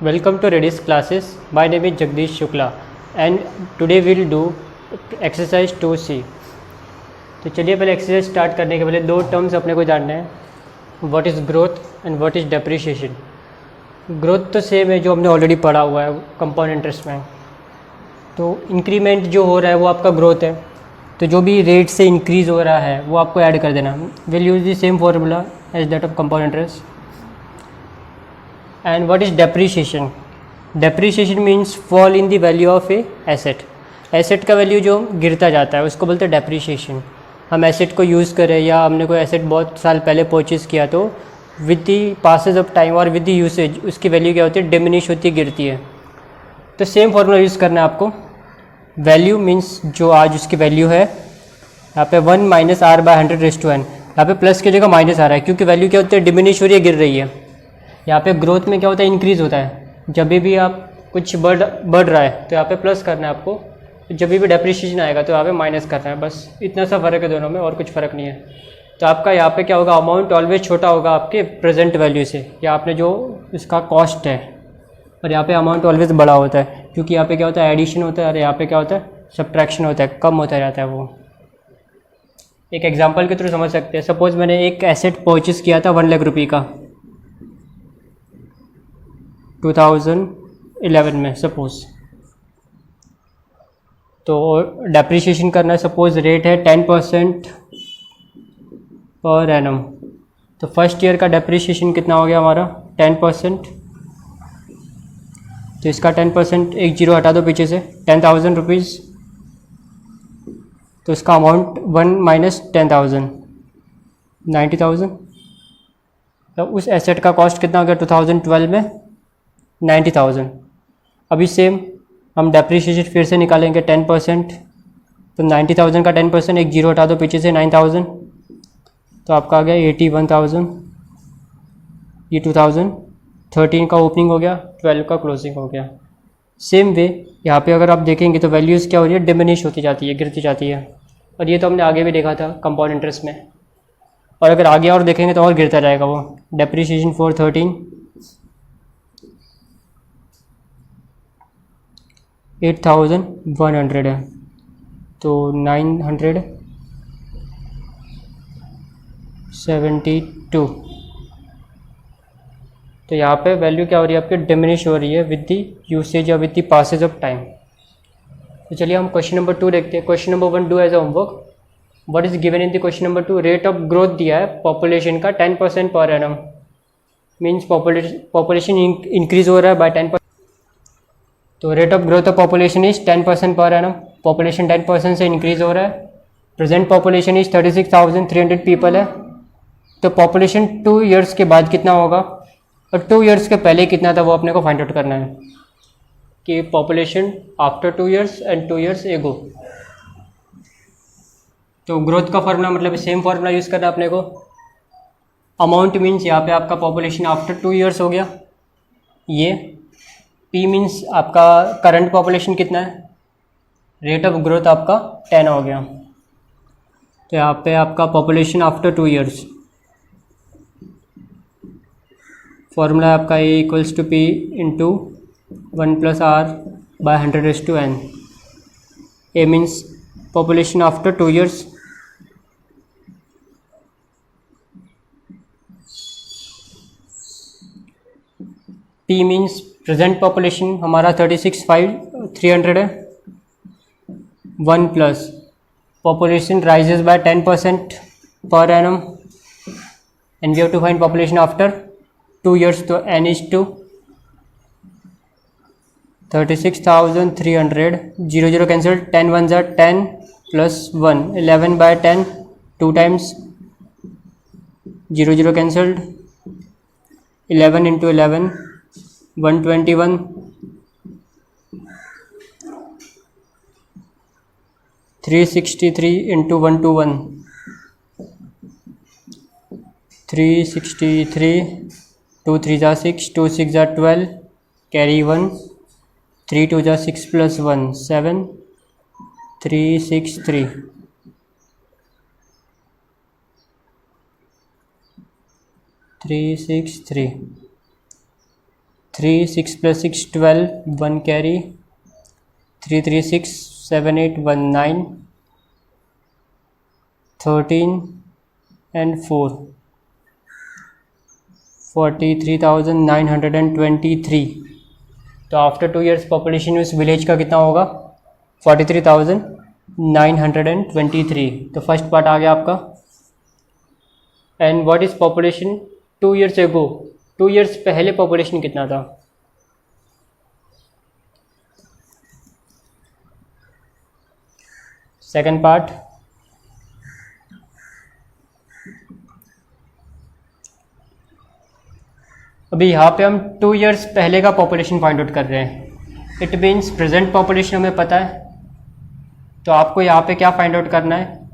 Welcome to Redis classes. My name is Jagdish Shukla and today we will do exercise 2C. तो चलिए पहले exercise start करने के पहले दो टर्म्स अपने को जानना है, what is growth and what is depreciation. Growth तो सेम है जो हमने ऑलरेडी पढ़ा हुआ है कंपाउंड इंटरेस्ट में. तो इंक्रीमेंट जो हो रहा है वो आपका ग्रोथ है, तो जो भी रेट से इंक्रीज़ हो रहा है वो आपको ऐड कर देना. Will use the same formula as that of compound interest. And what is depreciation? Depreciation means fall in the value of a asset. Asset का वैल्यू जो गिरता जाता है उसको बोलते हैं डेप्रीशिएशन. हम एसेट को यूज़ करें या हमने कोई एसेट बहुत साल पहले परचेज़ किया तो with the passage of time और विद द यूसेज उसकी वैल्यू क्या होती है, डिमिनिश होती है, गिरती है. तो सेम फार्मूला यूज़ करना है आपको. वैल्यू मीन्स जो आज उसकी वैल्यू है, यहाँ पे 1 माइनस आर बाय 100/n. यहाँ पे प्लस की जगह माइनस आ रहा है क्योंकि वैल्यू क्या होती है, डिमिनिश हो रही है, गिर रही है. यहाँ पे ग्रोथ में क्या होता है, इंक्रीज़ होता है. जब भी आप कुछ बढ़ रहा है तो यहाँ पे प्लस करना है आपको, जब भी डेप्रिसिएशन आएगा तो यहाँ पे माइनस करना है. बस इतना सा फ़र्क है दोनों में, और कुछ फ़र्क नहीं है. तो आपका यहाँ पे क्या होगा, अमाउंट ऑलवेज छोटा होगा आपके प्रेजेंट वैल्यू से, या आपने जो इसका कॉस्ट है, और यहाँ पे अमाउंट ऑलवेज बड़ा होता है क्योंकि यहाँ पे क्या होता है, एडिशन होता है, और यहाँ पे क्या होता है, सब्ट्रैक्शन होता है, कम होता जाता है. वो एक एग्जाम्पल के थ्रू समझ सकते हैं. सपोज़ मैंने एक एसेट परचेज़ किया था 1 लाख रुपये का 2011 में सपोज़. तो डेप्रिसिएशन करना है, सपोज़ रेट है 10% पर एनम. तो फर्स्ट ईयर का डेप्रिसिएशन कितना हो गया हमारा, 10%. तो इसका 10%, एक जीरो हटा दो पीछे से, 10,000 रुपीज़. तो इसका अमाउंट 1 माइनस 10,000, 90,000. तो उस एसेट का कॉस्ट कितना हो गया 2012 में, 90,000. अभी सेम हम डेप्रिसिएशन फिर से निकालेंगे 10%. तो 90,000 का 10%, एक जीरो हटा दो पीछे से, 9,000. तो आपका आ गया 81,000. ये 2013 का ओपनिंग हो गया, 12 का क्लोजिंग हो गया. सेम वे यहाँ पे अगर आप देखेंगे तो वैल्यूज़ क्या हो रही है, डिमिनिश होती जाती है, गिरती जाती है. और ये तो हमने आगे भी देखा था कंपाउंड इंटरेस्ट में. और अगर आगे और देखेंगे तो और गिरता जाएगा वो. डेप्रिसिएशन फॉर 13 8,100 है, तो 972. तो यहाँ पे वैल्यू क्या हो रही है आपकी, डिमिनिश हो रही है विद द यूसेज या with the passage of time. तो चलिए हम क्वेश्चन नंबर 2 देखते हैं. Question number 1 do as a homework. What is given in the question number 2, rate of growth दिया है पॉपुलेशन का 10% per annum. Means population increase हो रहा है बाय 10%. तो rate of growth of population is 10% per annum. Population 10% से increase हो रहा है. प्रेजेंट पॉपुलेशन इज 36,300 पीपल है. तो पॉपुलेशन 2 ईयर्स के बाद कितना होगा, और 2 ईयर्स के पहले कितना था वो अपने को फाइंड आउट करना है कि population after 2 years and 2 years ago. तो ग्रोथ का फार्मूला मतलब सेम फार्मूला यूज़ करना है अपने को. अमाउंट मीन्स यहाँ पे आपका पॉपुलेशन आफ्टर 2 ईयर्स हो गया. ये पी मीन्स आपका करंट पॉपुलेशन कितना है, रेट ऑफ ग्रोथ आपका 10 हो गया. तो यहाँ पे आपका पॉपुलेशन आफ्टर 2 ईयर्स, फॉर्मूला आपका A equals to P into 1 plus R by 100/n. A means population after 2 years, P means present population हमारा 36,300 है. 1 plus population rises by 10% per annum and we have to find population after 2 years. तो n is two 36,300, 0 0 cancel, 10 1 ज़ा 10 plus 1 11/10, 2 times 0 0 cancelled, 11 into 11 121. 363 into 121, 363, 2 3 ज़ा 6, 2 6 ज़ा 12, carry 1, 3 2 ज़ा 6 plus 1 7, 363. 363 3 6 + 6 12, 1 carry, 3 3 6 7 8 1 9, 13 and 4, 43,923। तो after 2 years population उस village का कितना होगा? 43,923। तो फर्स्ट पार्ट आ गया आपका। And what is population 2 years एगो? 2 years पहले पॉपुलेशन कितना था? सेकंड पार्ट, अभी यहाँ पे हम 2 years पहले का पॉपुलेशन फाइंड आउट कर रहे हैं। इट मीन्स प्रेजेंट पॉपुलेशन हमें पता है, तो आपको यहाँ पे क्या फाइंड आउट करना है?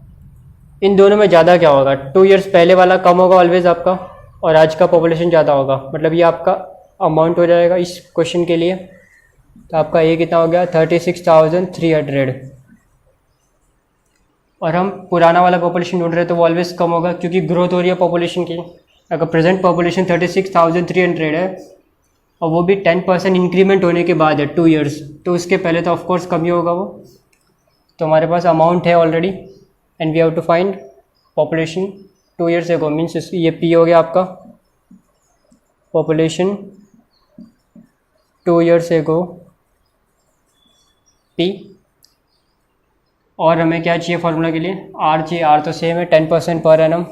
इन दोनों में ज़्यादा क्या होगा? 2 years पहले वाला कम होगा ऑलवेज आपका, और आज का पॉपुलेशन ज़्यादा होगा, मतलब ये आपका अमाउंट हो जाएगा इस क्वेश्चन के लिए। तो आपका ये कितना हो गया? 36,300। और हम पुराना वाला पॉपुलेशन ढूंढ रहे हैं तो वो ऑलवेज कम होगा, क्योंकि ग्रोथ हो रही है पॉपुलेशन की। अगर प्रेजेंट पॉपुलेशन 36,300 है और वो भी 10% इंक्रीमेंट होने के बाद है 2 years, तो उसके पहले तो ऑफकोर्स कम ही होगा वो। तो हमारे पास अमाउंट है already, and we have to find population 2 years ago. Means ये पी हो गया आपका पॉपुलेशन 2 years एगो, पी। और हमें क्या चाहिए फॉर्मूला के लिए? आर चाहिए। आर तो सेम है, 10% per annum,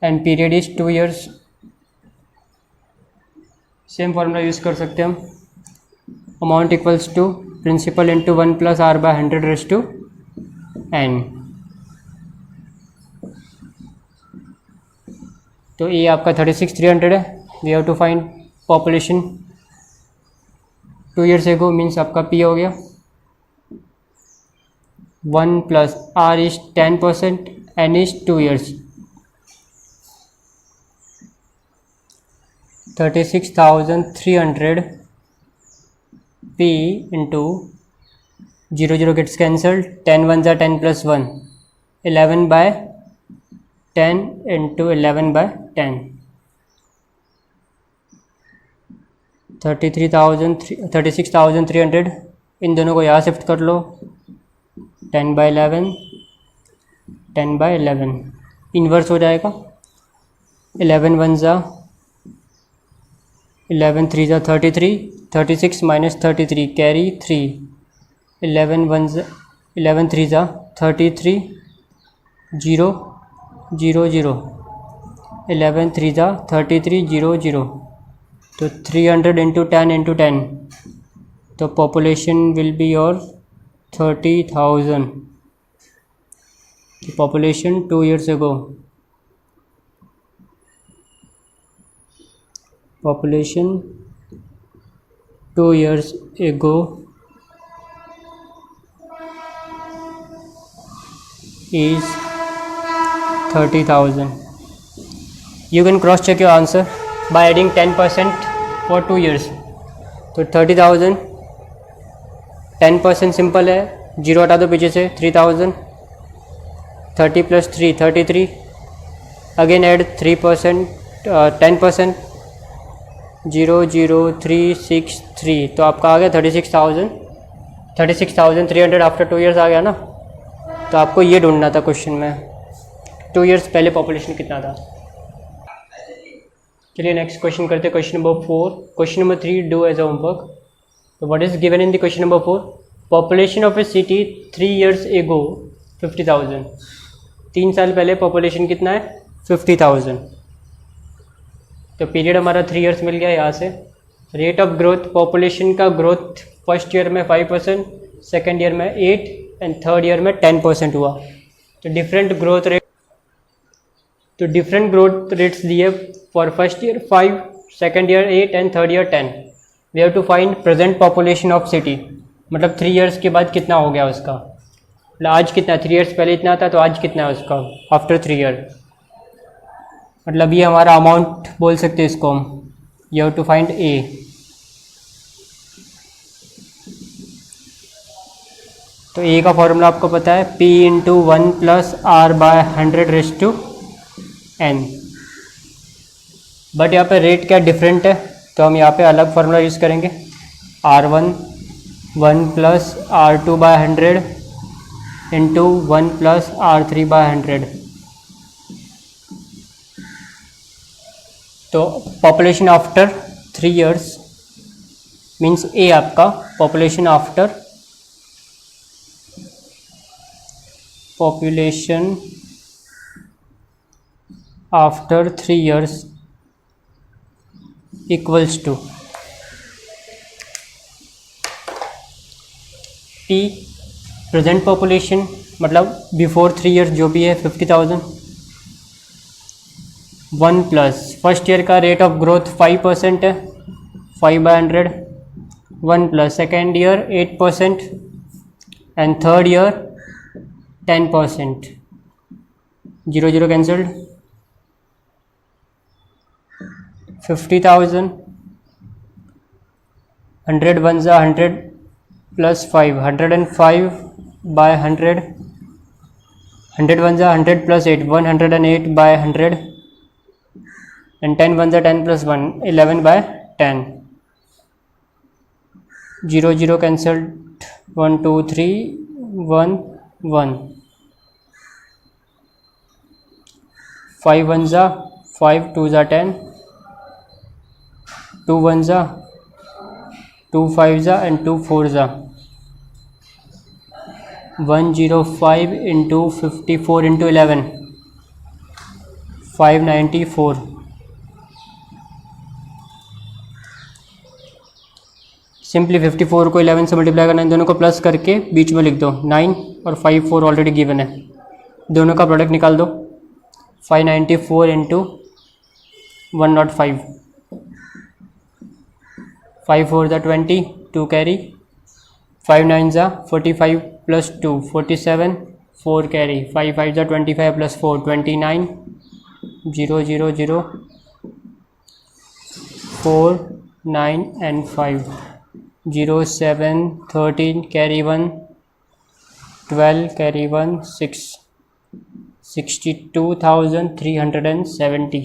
and period is 2 years। Same formula use कर सकते हैं हम। Amount equals to principal into 1 + r/100⁻n। तो ये आपका 36,300 है। We have to find population 2 years ago, means आपका पी हो गया 1 + r is 10%, n is 2 years। 36,300 p into 0 0 gets cancelled, 10 1 = 10 + 1, 11/10 into 11/10, 36,300। इन दोनों को यहाँ शिफ्ट कर लो, 10/11, 10/11 इन्वर्स हो जाएगा। 11 1 = 11 3 = 33, 36 - 33 कैरी 3, 11 3 = 33, 0 0 0, 11 3 = 33 0 0। तो 300 इंटू 10 इंटू 10, तो population will be your 30,000। Population 2 years एगो, population 2 years ago is 30,000. You can cross check your answer by adding 10% for 2 years. तो 30,000, 10% सिंपल है, 0 हटा दो पीछे से, 3,000, 30 + 3 33, अगेन ऐड 3%, 10%, 0 0 3 6 3, तो आपका आ गया 36,300 आफ्टर 2 years आ गया ना। तो आपको ये ढूंढना था क्वेश्चन में, 2 years पहले पॉपुलेशन कितना था। चलिए नेक्स्ट क्वेश्चन करते हैं, question number 4। Question number 3 do as a homework. तो what is given in the question number 4? Population of a city 3 years एगो 50,000। 3 साल पहले पॉपुलेशन कितना है? 50,000। तो पीरियड हमारा 3 years मिल गया यहाँ से। रेट ऑफ ग्रोथ, पॉपुलेशन का ग्रोथ फर्स्ट ईयर में 5%, सेकेंड ईयर में 8 एंड थर्ड ईयर में 10% हुआ। तो डिफरेंट ग्रोथ रेट्स दिए for first year 5, second year 8 and third year 10। We have to find present population of city, मतलब 3 years के बाद कितना हो गया उसका, मतलब आज कितना, 3 years पहले इतना था तो आज कितना है उसका आफ्टर 3 year। मतलब ये हमारा अमाउंट बोल सकते हैं इसको हम। यू हैव टू फाइंड ए। तो ए का फॉर्मूला आपको पता है, P × 1 + r/100⁻n। बट यहाँ पे रेट क्या डिफरेंट है, तो हम यहाँ पे अलग फार्मूला यूज़ करेंगे, R1 1 plus R2 by 100 into 1 plus R3 by 100। तो पॉपुलेशन आफ्टर 3 years मीन्स ए आपका population after 3 years equals to P present population मतलब बिफोर 3 years जो भी है 50,000, 1 प्लस फर्स्ट ईयर का रेट ऑफ ग्रोथ 5% है, 5/100, 1 plus second year 8% and third year 10%, 0 0 cancelled, 50,000, 100 1 जा 100 प्लस 5, 105/100, 100 1 जा 100 प्लस 8, 108/100 and 10 1 जा 10 plus 1, 11/10, 0 0 cancelled, 1 2 3 1 1, 5 1 जा 5, 2 जा 10, 2 1 जा 2 5 जा and 2 4 जा 105 into 54 into 11, 594। सिंपली 54 को 11 से मल्टीप्लाई करना है, दोनों को प्लस करके बीच में लिख दो 9 और 5 4 ऑलरेडी गिवन है, दोनों का प्रोडक्ट निकाल दो, 594 इंटू 105, 5 4 जा 20, 2 कैरी, 5 9 जा 45 प्लस 2 47, 4 कैरी, 5 5 जा 25 प्लस 4 29, 0 0 0 4 9 and 5, 0 7 13 carry 1, 12 carry 1 6, 62,370।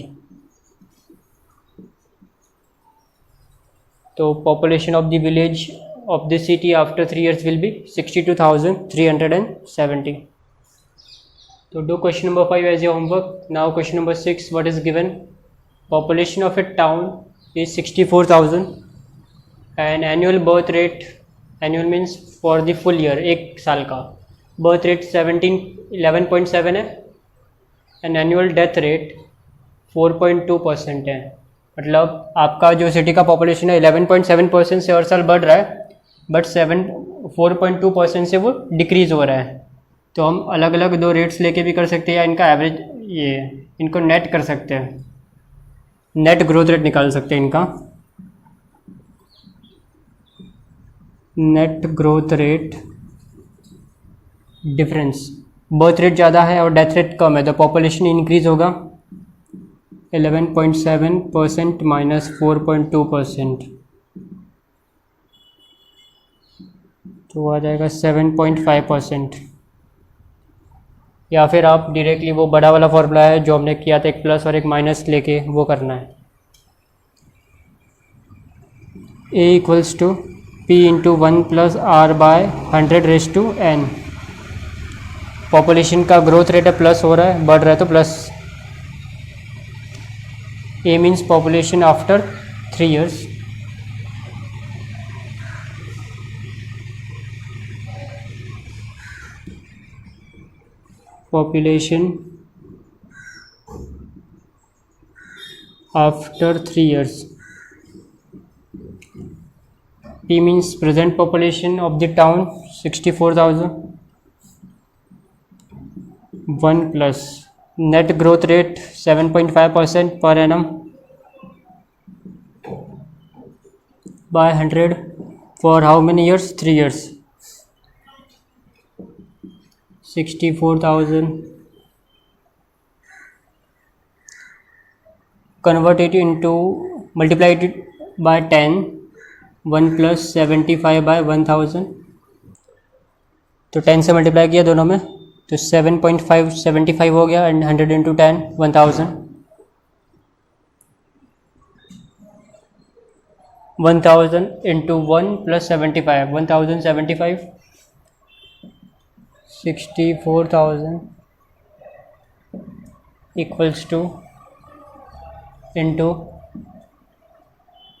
तो population of the village of the city after 3 years will be 62,370। तो do question number 5 as your homework. Now question number 6, what is given? Population of a town is 64,000 and annual birth rate, annual means for the full year, एक साल का birth rate 11.7 है and annual death rate 4.2% है। मतलब आपका जो city का population है 11.7% से हर साल बढ़ रहा है, बट 4.2% से वो डिक्रीज़ हो रहा है। तो हम अलग अलग दो रेट्स लेके भी कर सकते हैं या इनका एवरेज, ये इनको नेट कर सकते हैं, नेट ग्रोथ रेट निकाल सकते हैं इनका। Net growth rate difference, birth rate ज़्यादा है और डेथ रेट कम है तो पॉपुलेशन इंक्रीज होगा, 11.7% माइनस 4.2% तो आ जाएगा 7.5%। या फिर आप डायरेक्टली वो बड़ा वाला फॉर्मूला है जो हमने किया था, एक प्लस और एक माइनस लेके वो करना है। A equals to P into 1 plus R by 100 raise to N। Population का ग्रोथ रेट है, प्लस हो रहा है, बढ़ रहा है तो plus. A means population after 3 years, population after 3 years, P means present population of the town 64,000, 1 plus net growth rate 7.5% per annum by 100 for how many years? 3 years, 64,000 convert it into, multiply it by 10, 1 plus 75 by 1000, तो 10 से multiply किया दोनों में तो 7.575 हो गया and 100 into 10 1000, 1000 into 1 plus 75, 1075, 64,000 equals to into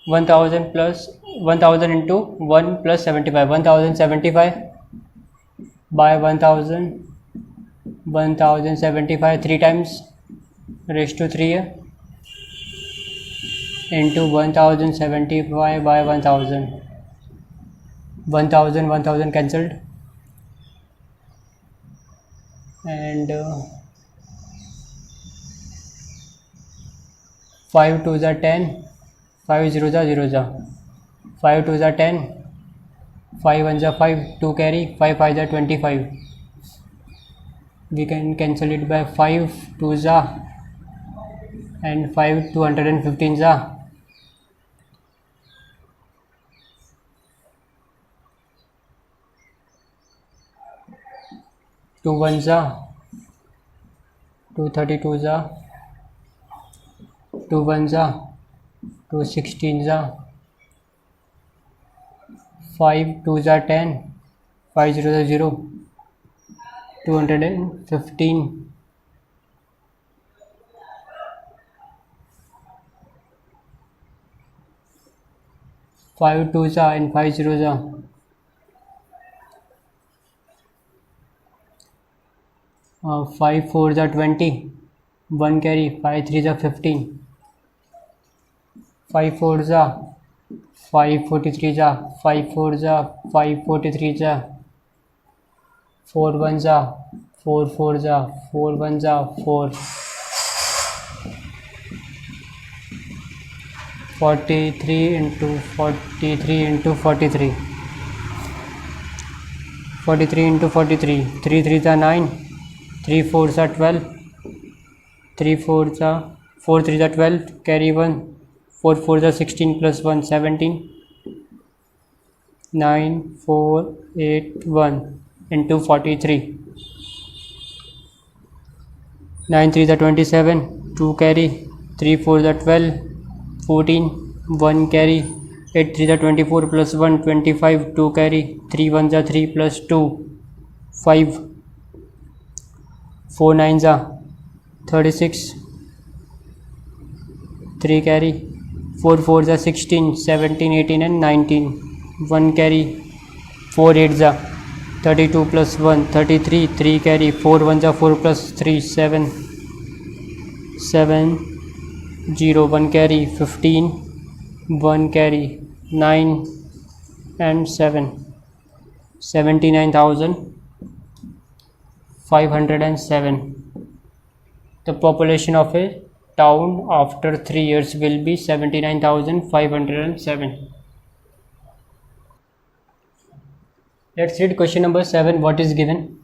1000 plus 1000 into 1 plus 75, 1075 by 1000, 1075 3 times raised to 3 है into 1075 by 1000, 1000 cancelled and 5 2s are 10, 5 zeros are 0s are 5 2s are 10, 5 1s are 5, 2 carry, 5 5s are 25. We can cancel it by 5 2s are and 5 215s are 2 1s are 2 32s are 2 1s are 2 16s are 5 2s are 10, 5 zeros are 0, 215, 5 2s are and 5 zeros are 5 4s are 20, 1 carry, 5 3s are 15, 5 4s are 5 43s are 5 4s are 5 43s are 4 1s are 4 4s are 4 1s are 4, 43 into 43 into 43, 43 into 43, 3 3s are 9, 3 4s are 12, 3 4s are 4 3s are 12, carry 1, 4 4s are 16 plus 1 17, 9 4 8 1 into 43, 9 3s are 27, 2 carry, 3 4s are 12, 14, 1 carry, 8 3s are 24 plus 1 25, 2 carry, 3 1s are 3 plus 2 5, 4 9s are 36, 3 carry, 4 4s are 16, 17 18 and 19, 1 carry, 4 8s are 32 plus 1 33, 3 carry, 4 1s are 4 plus 3 7, 7 0, 1 carry, 15, 1 carry, 9 and 7, 79,507. The population of a town after 3 years will be 79,507. Let's read question number 7. What is given?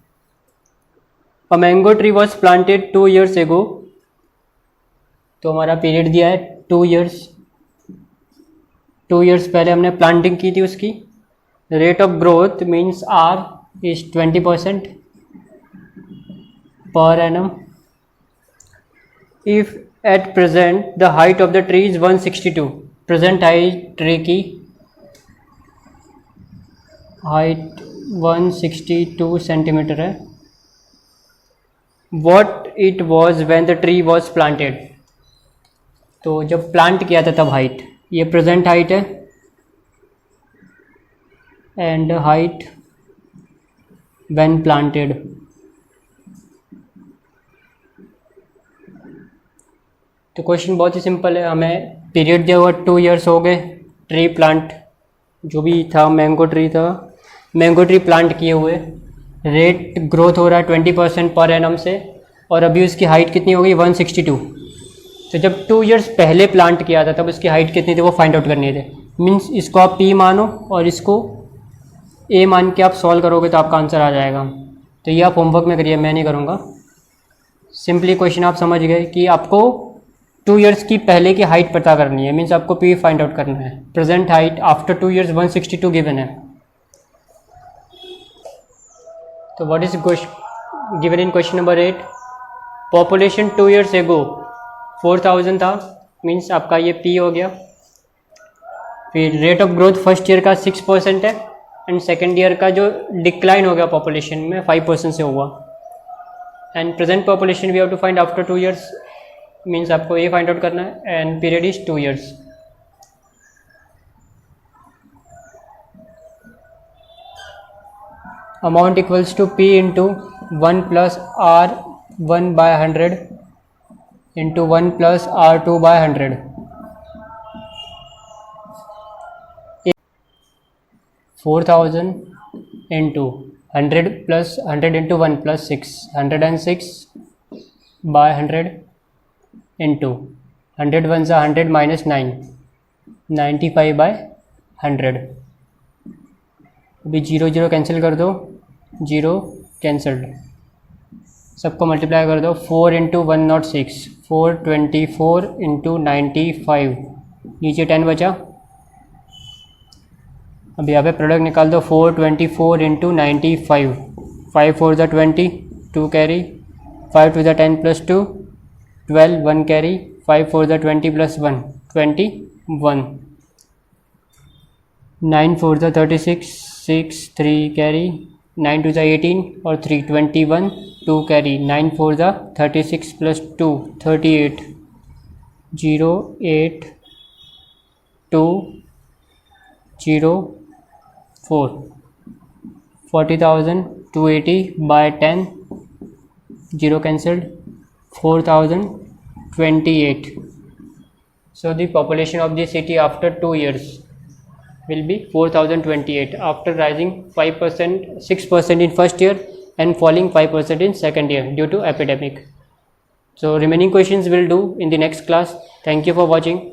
A mango tree was planted 2 years ago. तो हमारा period दिया है 2 years. 2 years पहले हमने planting की थी उसकी. Rate of growth means R is 20% per annum. If at present the height of the tree is 162, present height tree की हाइट 162 सेंटीमीटर है. What it was when the tree was planted. तो जब plant किया था तब height, ये present height है and height when planted. तो क्वेश्चन बहुत ही सिंपल है. हमें पीरियड दिया हुआ 2 years हो गए. ट्री प्लांट जो भी था, मैंगो ट्री था, मैंगो ट्री प्लांट किए हुए. रेट ग्रोथ हो रहा है 20% पर एनम से और अभी उसकी हाइट कितनी हो गई 162. तो जब 2 years पहले प्लांट किया था तब उसकी हाइट कितनी थी वो फाइंड आउट करनी थे. मीन्स इसको आप P मानो और इसको A मान के आप सॉल्व करोगे तो आपका आंसर आ जाएगा. तो ये आप होमवर्क में करिए, मैं नहीं करूँगा. सिंपली क्वेश्चन आप समझ गए कि आपको 2 years की पहले की हाइट पता करनी है. मीन्स आपको P फाइंड आउट करना है. Present height after 2 years 162 given है. तो what is given in question number 8. Population 2 years एगो 4000 था. मीन्स आपका ये P हो गया. फिर rate of growth first year का 6% है एंड सेकेंड ईयर का जो डिक्लाइन हो गया पॉपुलेशन में 5% से हुआ। And present population we have to find after 2 years, means आपको ये फाइंड आउट करना है and period is 2 years। Amount equals to P into 1 + R1/100 into 1 + R2/100। 4000 into 100 + 100 into 1 + 6, 106/100 into 100 1 सा 100 - 9, 95/100। अभी 0 0 कैंसिल कर दो, 0 कैंसल्ड, सबको मल्टीप्लाई कर दो। 4 इंटू 106, 424 इंटू 95, नीचे 10 बचा। अब यहाँ पे प्रोडक्ट निकाल दो, 424 इंटू 95, 5 4 ज़ा 20, 2 कैरी, 5 2 ज़ा 10 + 2, 12, 1 कैरी, 5 4 ज़ा 20 + 1, 21, 9 4 ज़ा 36, 6 3 कैरी, 9 2 ज़ा 18 और 3 21, 2 कैरी, 9 4 ज़ा 36 + 2 38, 0 8 2 0 4, 40,280/10, 0 cancelled, 4028. So the population of the city after 2 years will be 4028 after rising 5%, 6% in first year and falling 5% in second year due to epidemic. So remaining questions we'll do in the next class. Thank you for watching.